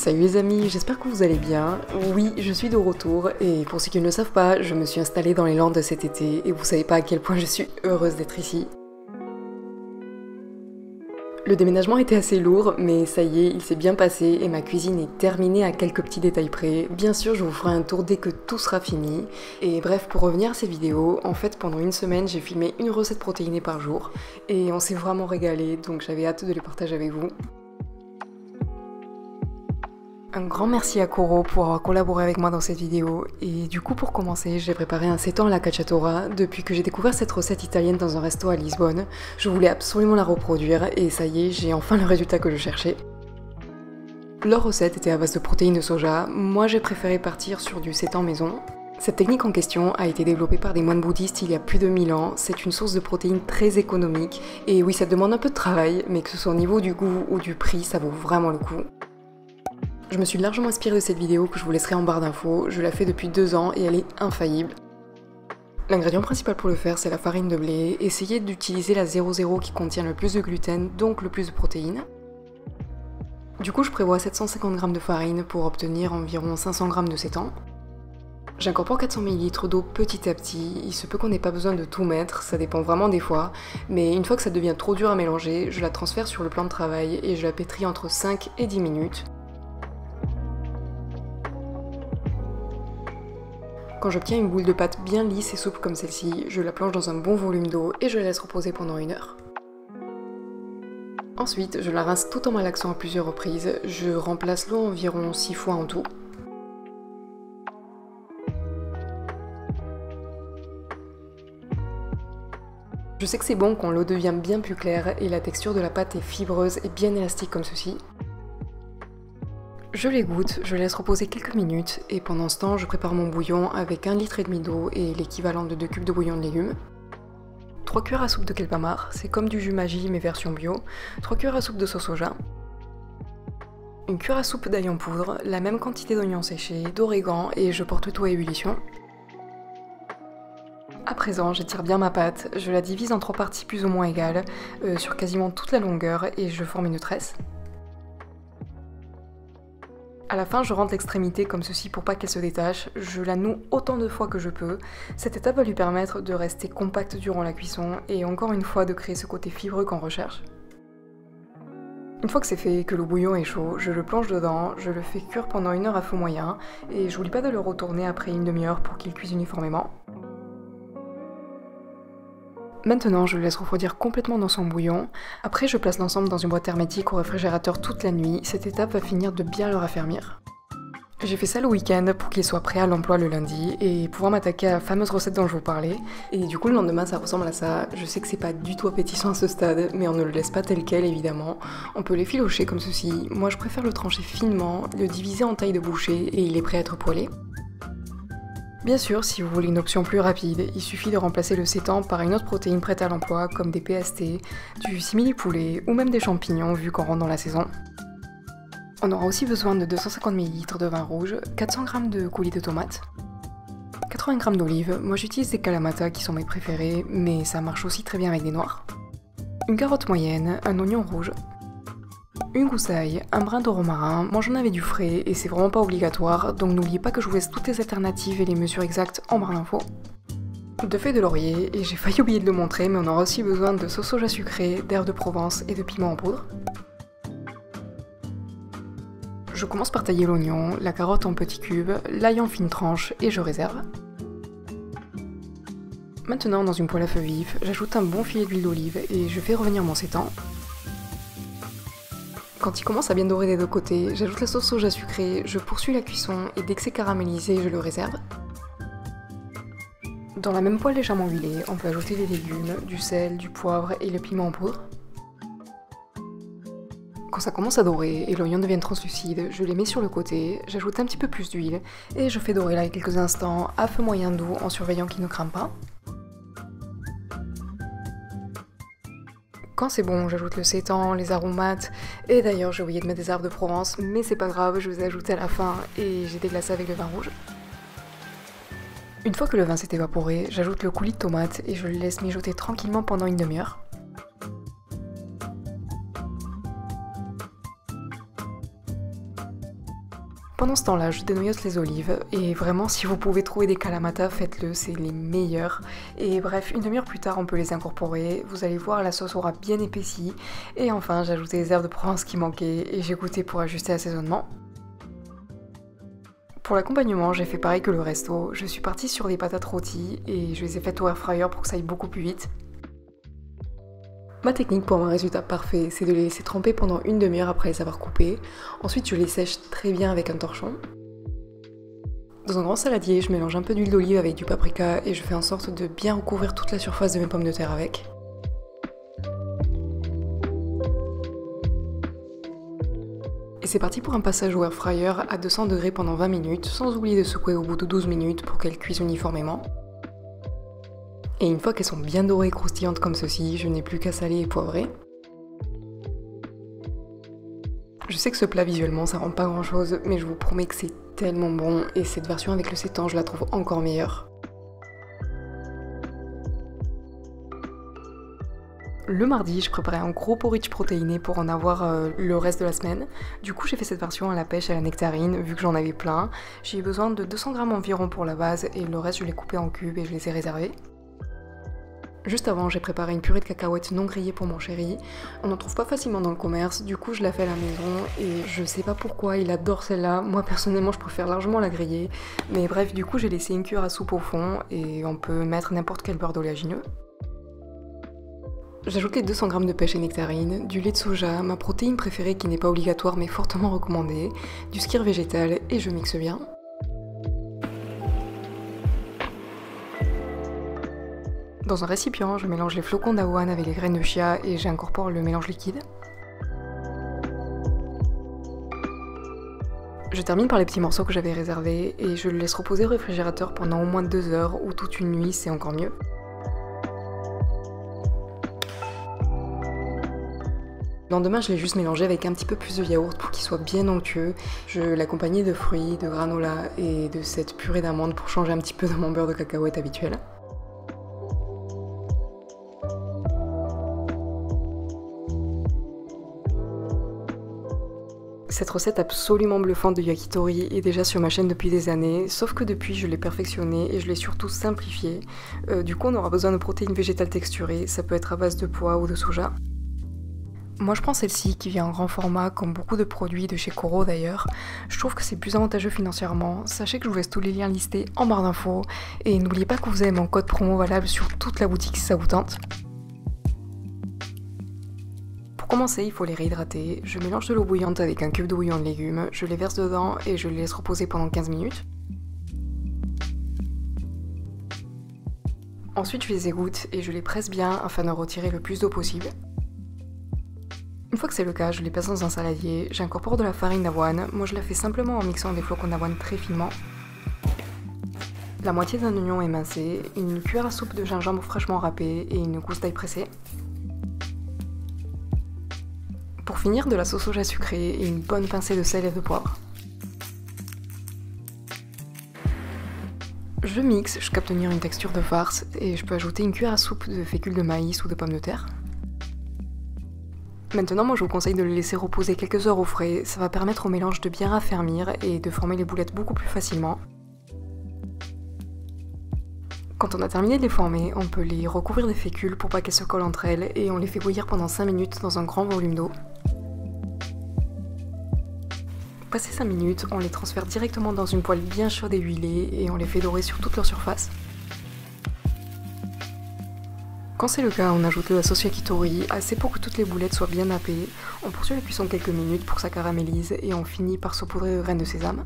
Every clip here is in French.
Salut les amis, j'espère que vous allez bien. Oui, je suis de retour et pour ceux qui ne le savent pas, je me suis installée dans les Landes cet été et vous savez pas à quel point je suis heureuse d'être ici. Le déménagement était assez lourd, mais ça y est, il s'est bien passé et ma cuisine est terminée à quelques petits détails près. Bien sûr, je vous ferai un tour dès que tout sera fini. Et bref, pour revenir à cette vidéo, en fait, pendant une semaine, j'ai filmé une recette protéinée par jour et on s'est vraiment régalé, donc j'avais hâte de les partager avec vous. Un grand merci à Coro pour avoir collaboré avec moi dans cette vidéo et du coup pour commencer j'ai préparé un seitan à la cacciatora. Depuis que j'ai découvert cette recette italienne dans un resto à Lisbonne, je voulais absolument la reproduire et ça y est, j'ai enfin le résultat que je cherchais. Leur recette était à base de protéines de soja, moi j'ai préféré partir sur du seitan maison. Cette technique en question a été développée par des moines bouddhistes il y a plus de 1000 ans, c'est une source de protéines très économique et oui ça demande un peu de travail mais que ce soit au niveau du goût ou du prix ça vaut vraiment le coup. Je me suis largement inspirée de cette vidéo que je vous laisserai en barre d'infos, je la fais depuis 2 ans et elle est infaillible. L'ingrédient principal pour le faire c'est la farine de blé, essayez d'utiliser la 00 qui contient le plus de gluten, donc le plus de protéines. Du coup je prévois 750 g de farine pour obtenir environ 500 g de seitan. J'incorpore 400 ml d'eau petit à petit, il se peut qu'on n'ait pas besoin de tout mettre, ça dépend vraiment des fois, mais une fois que ça devient trop dur à mélanger, je la transfère sur le plan de travail et je la pétris entre 5 et 10 minutes. Quand j'obtiens une boule de pâte bien lisse et souple comme celle-ci, je la plonge dans un bon volume d'eau et je la laisse reposer pendant 1 heure. Ensuite, je la rince tout en malaxant à plusieurs reprises, je remplace l'eau environ 6 fois en tout. Je sais que c'est bon quand l'eau devient bien plus claire et la texture de la pâte est fibreuse et bien élastique comme ceci. Je l'égoutte, je laisse reposer quelques minutes et pendant ce temps je prépare mon bouillon avec 1,5 litre d'eau et l'équivalent de 2 cubes de bouillon de légumes. 3 cuillères à soupe de kelpamar, c'est comme du jus Maggi mais version bio. 3 cuillères à soupe de sauce soja. 1 cuillère à soupe d'ail en poudre, la même quantité d'oignons séchés, d'origan et je porte tout à ébullition. À présent, j'étire bien ma pâte, je la divise en 3 parties plus ou moins égales, sur quasiment toute la longueur et je forme une tresse. À la fin, je rentre l'extrémité comme ceci pour pas qu'elle se détache, je la noue autant de fois que je peux. Cette étape va lui permettre de rester compacte durant la cuisson et encore une fois de créer ce côté fibreux qu'on recherche. Une fois que c'est fait, que le bouillon est chaud, je le plonge dedans, je le fais cuire pendant 1 heure à feu moyen et j'oublie pas de le retourner après 1/2 heure pour qu'il cuise uniformément. Maintenant, je le laisse refroidir complètement dans son bouillon. Après, je place l'ensemble dans une boîte hermétique au réfrigérateur toute la nuit. Cette étape va finir de bien le raffermir. J'ai fait ça le week-end pour qu'il soit prêt à l'emploi le lundi et pouvoir m'attaquer à la fameuse recette dont je vous parlais. Et du coup, le lendemain, ça ressemble à ça. Je sais que c'est pas du tout appétissant à ce stade, mais on ne le laisse pas tel quel, évidemment. On peut l'effilocher comme ceci. Moi, je préfère le trancher finement, le diviser en tailles de bouchées et il est prêt à être poêlé. Bien sûr, si vous voulez une option plus rapide, il suffit de remplacer le seitan par une autre protéine prête à l'emploi comme des PST, du simili-poulet ou même des champignons vu qu'on rentre dans la saison. On aura aussi besoin de 250 ml de vin rouge, 400 g de coulis de tomates, 80 g d'olives, moi j'utilise des Kalamata qui sont mes préférés, mais ça marche aussi très bien avec des noirs, une carotte moyenne, un oignon rouge, une gousse d'ail, un brin de romarin, moi j'en avais du frais et c'est vraiment pas obligatoire, donc n'oubliez pas que je vous laisse toutes les alternatives et les mesures exactes en barre d'infos. 2 feuilles de laurier, et j'ai failli oublier de le montrer, mais on aura aussi besoin de sauce soja sucrée, d'herbes de Provence et de piment en poudre. Je commence par tailler l'oignon, la carotte en petits cubes, l'ail en fines tranches et je réserve. Maintenant dans une poêle à feu vif, j'ajoute un bon filet d'huile d'olive et je fais revenir mon seitan. Quand il commence à bien dorer des 2 côtés, j'ajoute la sauce soja sucrée, je poursuis la cuisson et dès que c'est caramélisé, je le réserve. Dans la même poêle légèrement huilée, on peut ajouter des légumes, du sel, du poivre et le piment en poudre. Quand ça commence à dorer et l'oignon devient translucide, je les mets sur le côté, j'ajoute un petit peu plus d'huile et je fais dorer là quelques instants à feu moyen doux en surveillant qu'il ne crame pas. Quand c'est bon, j'ajoute le seitan, les aromates, et d'ailleurs j'ai oublié de mettre des herbes de Provence, mais c'est pas grave, je les ai ajoutées à la fin et j'ai déglacé avec le vin rouge. Une fois que le vin s'est évaporé, j'ajoute le coulis de tomate et je le laisse mijoter tranquillement pendant 1/2 heure. Pendant ce temps-là, je dénoyote les olives et vraiment si vous pouvez trouver des Kalamata, faites-le, c'est les meilleurs. Et bref, une demi-heure plus tard, on peut les incorporer. Vous allez voir, la sauce aura bien épaissi. Et enfin, j'ai ajouté les herbes de Provence qui manquaient et j'ai goûté pour ajuster l'assaisonnement. Pour l'accompagnement, j'ai fait pareil que le resto. Je suis partie sur des patates rôties et je les ai faites au air fryer pour que ça aille beaucoup plus vite. Ma technique pour un résultat parfait, c'est de les laisser tremper pendant une demi-heure après les avoir coupés. Ensuite, je les sèche très bien avec un torchon. Dans un grand saladier, je mélange un peu d'huile d'olive avec du paprika et je fais en sorte de bien recouvrir toute la surface de mes pommes de terre avec. Et c'est parti pour un passage au air fryer à 200 degrés pendant 20 minutes, sans oublier de secouer au bout de 12 minutes pour qu'elles cuisent uniformément. Et une fois qu'elles sont bien dorées et croustillantes comme ceci, je n'ai plus qu'à saler et poivrer. Je sais que ce plat visuellement ça rend pas grand chose, mais je vous promets que c'est tellement bon et cette version avec le sétan je la trouve encore meilleure. Le mardi, je préparais un gros porridge protéiné pour en avoir le reste de la semaine. Du coup, j'ai fait cette version à la pêche et à la nectarine, vu que j'en avais plein. J'ai eu besoin de 200 g environ pour la base et le reste je l'ai coupé en cubes et je les ai réservés. Juste avant, j'ai préparé une purée de cacahuètes non grillée pour mon chéri. On n'en trouve pas facilement dans le commerce, du coup je la fais à la maison et je sais pas pourquoi il adore celle-là. Moi personnellement je préfère largement la griller. Mais bref, du coup j'ai laissé une cuillère à soupe au fond et on peut mettre n'importe quel beurre d'oléagineux. J'ajoute les 200 g de pêche et nectarine, du lait de soja, ma protéine préférée qui n'est pas obligatoire mais fortement recommandée, du skyr végétal et je mixe bien. Dans un récipient, je mélange les flocons d'avoine avec les graines de chia et j'incorpore le mélange liquide. Je termine par les petits morceaux que j'avais réservés et je le laisse reposer au réfrigérateur pendant au moins 2 heures ou toute une nuit, c'est encore mieux. Le lendemain, je l'ai juste mélangé avec un petit peu plus de yaourt pour qu'il soit bien onctueux. Je l'accompagnais de fruits, de granola et de cette purée d'amandes pour changer un petit peu de mon beurre de cacahuète habituel. Cette recette absolument bluffante de yakitori est déjà sur ma chaîne depuis des années, sauf que depuis je l'ai perfectionnée et je l'ai surtout simplifiée. Du coup on aura besoin de protéines végétales texturées, ça peut être à base de pois ou de soja. Moi je prends celle-ci qui vient en grand format comme beaucoup de produits de chez Koro d'ailleurs. Je trouve que c'est plus avantageux financièrement. Sachez que je vous laisse tous les liens listés en barre d'infos et n'oubliez pas que vous avez mon code promo valable sur toute la boutique si ça vous tente. Pour commencer, il faut les réhydrater. Je mélange de l'eau bouillante avec un cube de bouillon de légumes, je les verse dedans et je les laisse reposer pendant 15 minutes. Ensuite, je les égoutte et je les presse bien afin de retirer le plus d'eau possible. Une fois que c'est le cas, je les passe dans un saladier, j'incorpore de la farine d'avoine, moi je la fais simplement en mixant des flocons d'avoine très finement. La moitié d'un oignon émincé, une cuillère à soupe de gingembre fraîchement râpé et une gousse d'ail pressé. Pour finir, de la sauce soja sucrée et une bonne pincée de sel et de poivre. Je mixe jusqu'à obtenir une texture de farce et je peux ajouter une cuillère à soupe de fécule de maïs ou de pommes de terre. Maintenant, moi je vous conseille de le laisser reposer quelques heures au frais, ça va permettre au mélange de bien raffermir et de former les boulettes beaucoup plus facilement. Quand on a terminé de les former, on peut les recouvrir des fécules pour pas qu'elles se collent entre elles et on les fait bouillir pendant 5 minutes dans un grand volume d'eau. Passé 5 minutes, on les transfère directement dans une poêle bien chaude et huilée et on les fait dorer sur toute leur surface. Quand c'est le cas, on ajoute de la sauce yakitori, assez pour que toutes les boulettes soient bien nappées. On poursuit la cuisson quelques minutes pour que ça caramélise et on finit par saupoudrer de graines de sésame.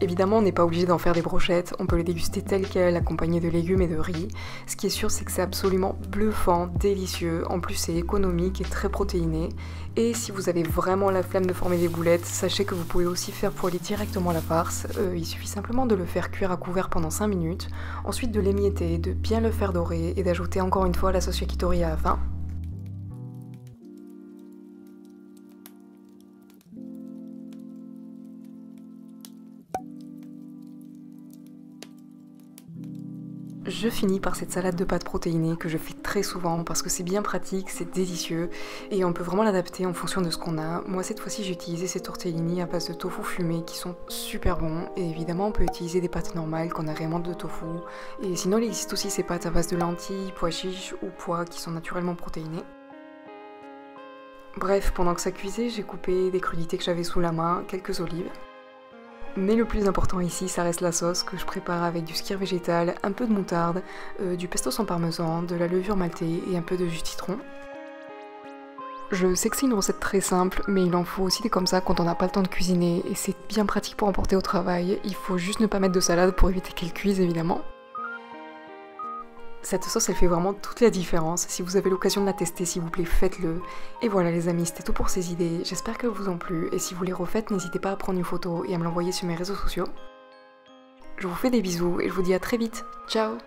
Évidemment, on n'est pas obligé d'en faire des brochettes, on peut les déguster telles quelles, accompagnées de légumes et de riz. Ce qui est sûr, c'est que c'est absolument bluffant, délicieux, en plus c'est économique et très protéiné. Et si vous avez vraiment la flemme de former des boulettes, sachez que vous pouvez aussi faire poêler directement la farce. Il suffit simplement de le faire cuire à couvert pendant 5 minutes, ensuite de l'émietter, de bien le faire dorer et d'ajouter encore une fois la sauce yakitori à la fin. Je finis par cette salade de pâtes protéinées que je fais très souvent parce que c'est bien pratique, c'est délicieux et on peut vraiment l'adapter en fonction de ce qu'on a. Moi cette fois-ci j'ai utilisé ces tortellini à base de tofu fumé qui sont super bons et évidemment on peut utiliser des pâtes normales qu'on agrémente de tofu. Et sinon il existe aussi ces pâtes à base de lentilles, pois chiches ou pois qui sont naturellement protéinés. Bref, pendant que ça cuisait, j'ai coupé des crudités que j'avais sous la main, quelques olives. Mais le plus important ici, ça reste la sauce que je prépare avec du skyr végétal, un peu de moutarde, du pesto sans parmesan, de la levure maltée et un peu de jus de citron. Je sais que c'est une recette très simple, mais il en faut aussi des comme ça quand on n'a pas le temps de cuisiner et c'est bien pratique pour emporter au travail. Il faut juste ne pas mettre de salade pour éviter qu'elle cuise évidemment. Cette sauce, elle fait vraiment toute la différence. Si vous avez l'occasion de la tester, s'il vous plaît, faites-le. Et voilà les amis, c'était tout pour ces idées. J'espère qu'elles vous ont plu. Et si vous les refaites, n'hésitez pas à prendre une photo et à me l'envoyer sur mes réseaux sociaux. Je vous fais des bisous et je vous dis à très vite. Ciao!